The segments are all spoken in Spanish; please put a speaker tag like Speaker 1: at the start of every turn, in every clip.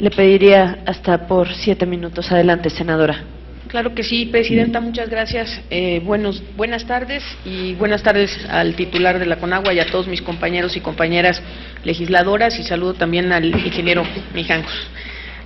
Speaker 1: Le pediría hasta por 7 minutos. Adelante, senadora.
Speaker 2: Claro que sí, Presidenta, muchas gracias. Buenas tardes y buenas tardes al titular de la CONAGUA y a todos mis compañeros y compañeras legisladoras, y saludo también al ingeniero Mijangos,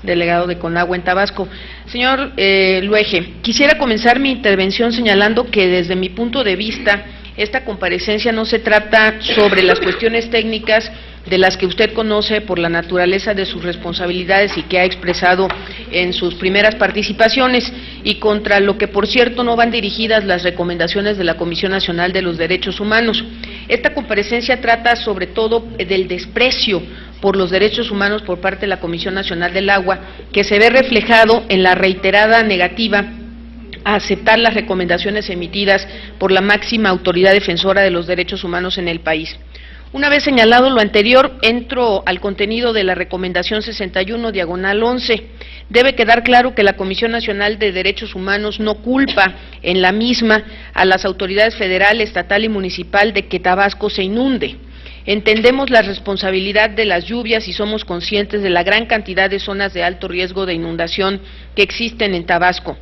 Speaker 2: delegado de CONAGUA en Tabasco. Señor Luege, quisiera comenzar mi intervención señalando que desde mi punto de vista esta comparecencia no se trata sobre las cuestiones técnicas de las que usted conoce por la naturaleza de sus responsabilidades y que ha expresado en sus primeras participaciones, y contra lo que, por cierto, no van dirigidas las recomendaciones de la Comisión Nacional de los Derechos Humanos. Esta comparecencia trata sobre todo del desprecio por los derechos humanos por parte de la Comisión Nacional del Agua, que se ve reflejado en la reiterada negativa a aceptar las recomendaciones emitidas por la máxima autoridad defensora de los derechos humanos en el país. Una vez señalado lo anterior, entro al contenido de la recomendación 61/11. Debe quedar claro que la Comisión Nacional de Derechos Humanos no culpa en la misma a las autoridades federal, estatal y municipal de que Tabasco se inunde. Entendemos la responsabilidad de las lluvias y somos conscientes de la gran cantidad de zonas de alto riesgo de inundación que existen en Tabasco.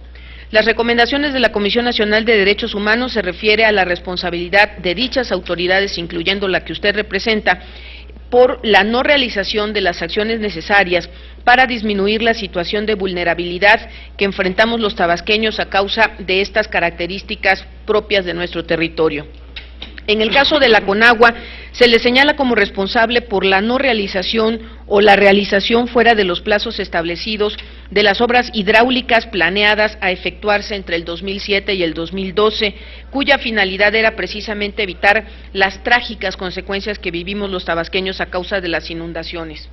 Speaker 2: Las recomendaciones de la Comisión Nacional de Derechos Humanos se refiere a la responsabilidad de dichas autoridades, incluyendo la que usted representa, por la no realización de las acciones necesarias para disminuir la situación de vulnerabilidad que enfrentamos los tabasqueños a causa de estas características propias de nuestro territorio. En el caso de la CONAGUA, se le señala como responsable por la no realización o la realización fuera de los plazos establecidos de las obras hidráulicas planeadas a efectuarse entre el 2007 y el 2012, cuya finalidad era precisamente evitar las trágicas consecuencias que vivimos los tabasqueños a causa de las inundaciones.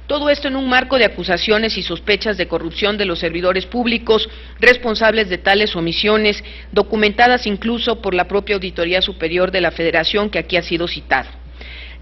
Speaker 2: Todo esto en un marco de acusaciones y sospechas de corrupción de los servidores públicos responsables de tales omisiones, documentadas incluso por la propia Auditoría Superior de la Federación, que aquí ha sido citado.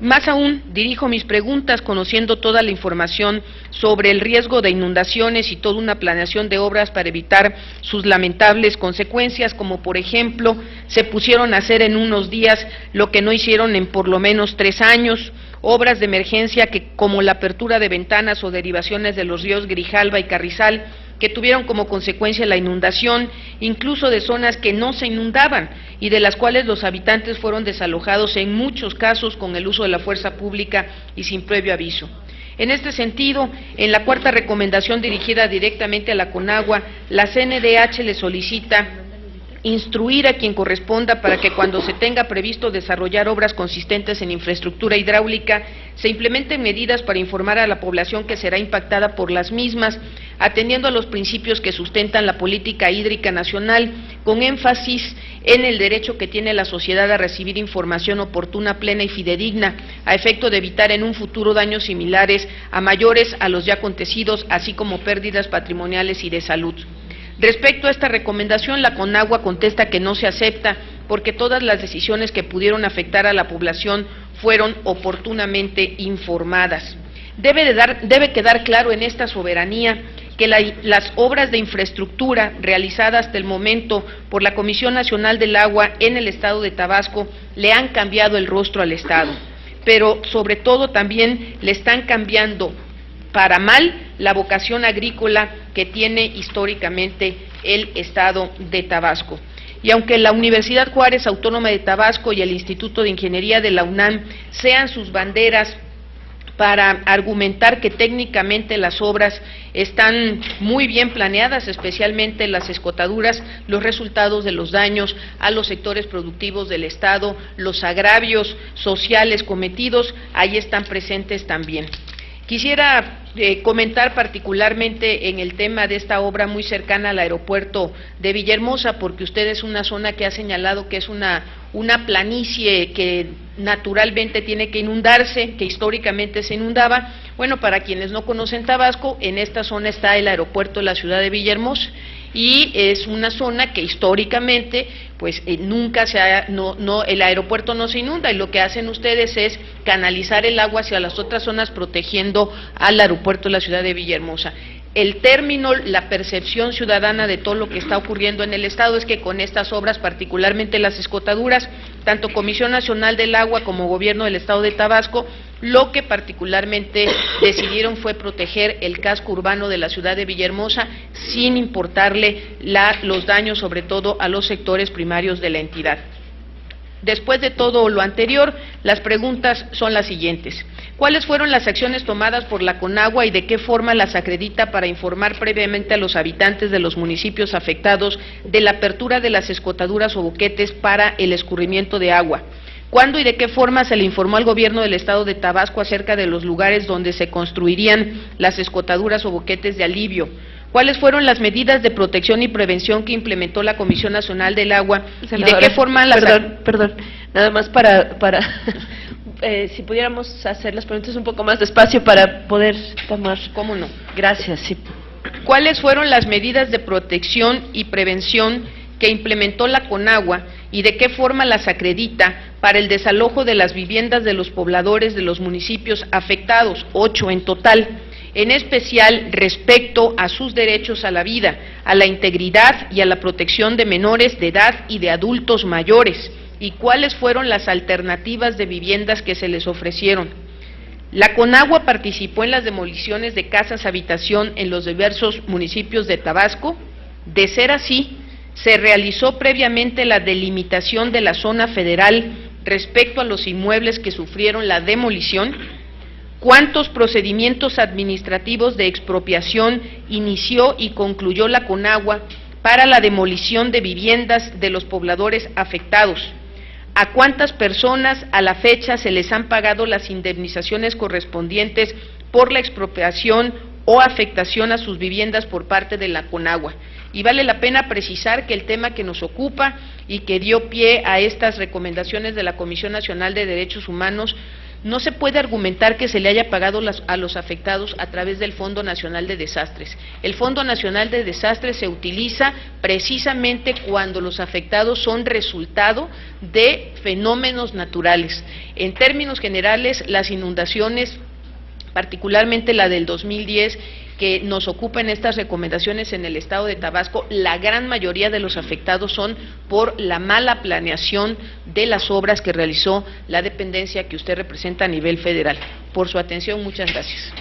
Speaker 2: Más aún, dirijo mis preguntas conociendo toda la información sobre el riesgo de inundaciones y toda una planeación de obras para evitar sus lamentables consecuencias, como por ejemplo, se pusieron a hacer en unos días lo que no hicieron en por lo menos 3 años, obras de emergencia como la apertura de ventanas o derivaciones de los ríos Grijalva y Carrizal, que tuvieron como consecuencia la inundación, incluso de zonas que no se inundaban y de las cuales los habitantes fueron desalojados en muchos casos con el uso de la fuerza pública y sin previo aviso. En este sentido, en la cuarta recomendación dirigida directamente a la CONAGUA, la CNDH le solicita instruir a quien corresponda para que cuando se tenga previsto desarrollar obras consistentes en infraestructura hidráulica, se implementen medidas para informar a la población que será impactada por las mismas, atendiendo a los principios que sustentan la política hídrica nacional, con énfasis en el derecho que tiene la sociedad a recibir información oportuna, plena y fidedigna, a efecto de evitar en un futuro daños similares a mayores a los ya acontecidos, así como pérdidas patrimoniales y de salud. Respecto a esta recomendación, la CONAGUA contesta que no se acepta porque todas las decisiones que pudieron afectar a la población fueron oportunamente informadas. Debe quedar claro en esta soberanía que las obras de infraestructura realizadas hasta el momento por la Comisión Nacional del Agua en el Estado de Tabasco le han cambiado el rostro al Estado, pero sobre todo también le están cambiando para mal la vocación agrícola que tiene históricamente el Estado de Tabasco. Y aunque la Universidad Juárez Autónoma de Tabasco y el Instituto de Ingeniería de la UNAM sean sus banderas para argumentar que técnicamente las obras están muy bien planeadas, especialmente las escotaduras, los resultados de los daños a los sectores productivos del Estado, los agravios sociales cometidos, ahí están presentes también. Quisiera comentar particularmente en el tema de esta obra muy cercana al aeropuerto de Villahermosa, porque usted es una zona que ha señalado que es una planicie que naturalmente tiene que inundarse, que históricamente se inundaba. Bueno, para quienes no conocen Tabasco, en esta zona está el aeropuerto de la ciudad de Villahermosa, y es una zona que históricamente pues nunca el aeropuerto no se inunda, y lo que hacen ustedes es canalizar el agua hacia las otras zonas protegiendo al aeropuerto de la ciudad de Villahermosa. El término, la percepción ciudadana de todo lo que está ocurriendo en el Estado es que con estas obras, particularmente las escotaduras, tanto Comisión Nacional del Agua como Gobierno del Estado de Tabasco Lo que particularmente decidieron fue proteger el casco urbano de la ciudad de Villahermosa sin importarle los daños, sobre todo a los sectores primarios de la entidad. Después de todo lo anterior, las preguntas son las siguientes. ¿Cuáles fueron las acciones tomadas por la Conagua y de qué forma las acredita para informar previamente a los habitantes de los municipios afectados de la apertura de las escotaduras o boquetes para el escurrimiento de agua? ¿Cuándo y de qué forma se le informó al gobierno del estado de Tabasco acerca de los lugares donde se construirían las escotaduras o boquetes de alivio? ¿Cuáles fueron las medidas de protección y prevención que implementó la Comisión Nacional del Agua? ¿Y de qué forma las...
Speaker 1: Perdón, nada más para si pudiéramos hacer las preguntas un poco más despacio para poder tomar...
Speaker 2: ¿Cómo no?
Speaker 1: Gracias, sí.
Speaker 2: ¿Cuáles fueron las medidas de protección y prevención que implementó la Conagua y de qué forma las acredita para el desalojo de las viviendas de los pobladores de los municipios afectados, 8 en total? En especial respecto a sus derechos a la vida, a la integridad y a la protección de menores de edad y de adultos mayores, y cuáles fueron las alternativas de viviendas que se les ofrecieron. La Conagua participó en las demoliciones de casas habitación en los diversos municipios de Tabasco. De ser así, se realizó previamente la delimitación de la zona federal respecto a los inmuebles que sufrieron la demolición. ¿Cuántos procedimientos administrativos de expropiación inició y concluyó la Conagua para la demolición de viviendas de los pobladores afectados? ¿A cuántas personas a la fecha se les han pagado las indemnizaciones correspondientes por la expropiación o afectación a sus viviendas por parte de la Conagua? Y vale la pena precisar que el tema que nos ocupa y que dio pie a estas recomendaciones de la Comisión Nacional de Derechos Humanos, no se puede argumentar que se le haya pagado a los afectados a través del Fondo Nacional de Desastres. El Fondo Nacional de Desastres se utiliza precisamente cuando los afectados son resultado de fenómenos naturales. En términos generales, las inundaciones, particularmente la del 2010, que nos ocupa en estas recomendaciones en el estado de Tabasco, la gran mayoría de los afectados son por la mala planeación de las obras que realizó la dependencia que usted representa a nivel federal. Por su atención, muchas gracias.